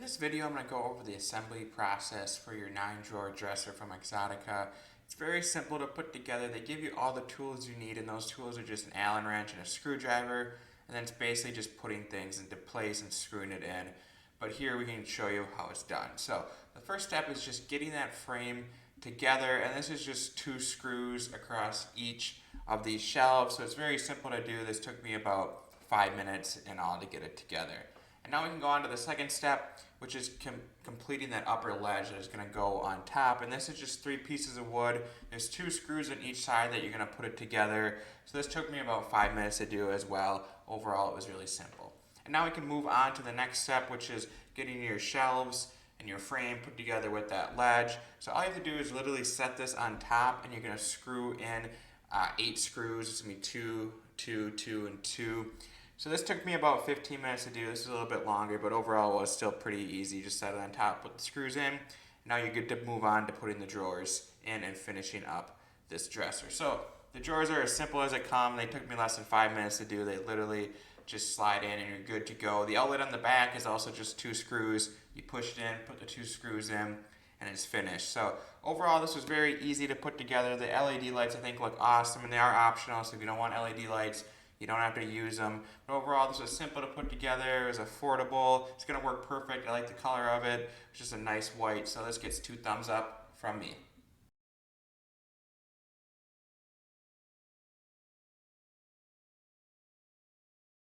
this video, I'm going to go over the assembly process for your 9-drawer dresser from EXOTICA. It's very simple to put together. They give you all the tools you need, and those tools are just an Allen wrench and a screwdriver, and then it's basically just putting things into place and screwing it in. But here we can show you how it's done. So the first step is just getting that frame together, and this is just 2 screws across each of these shelves. So it's very simple to do. This took me about 5 minutes in all to get it together. And now we can go on to the second step, which is completing that upper ledge that is going to go on top. And this is just 3 pieces of wood. There's 2 screws on each side that you're going to put it together. So this took me about 5 minutes to do as well. Overall, it was really simple. And now we can move on to the next step, which is getting your shelves and your frame put together with that ledge. So all you have to do is literally set this on top, and you're going to screw in 8 screws. It's going to be 2, 2, 2, and 2. So this took me about 15 minutes to do. This is a little bit longer, but overall it was still pretty easy. Just set it on top, put the screws in. Now you're good to move on to putting the drawers in and finishing up this dresser. So the drawers are as simple as they come. They took me less than 5 minutes to do. They literally just slide in and you're good to go. The outlet on the back is also just 2 screws. You push it in, put the 2 screws in, and it's finished. So overall, this was very easy to put together. The LED lights I think look awesome, and they are optional, so if you don't want LED lights, you don't have to use them. But overall, this was simple to put together. It was affordable. It's going to work perfect. I like the color of it. It's just a nice white, so this gets 2 thumbs up from me.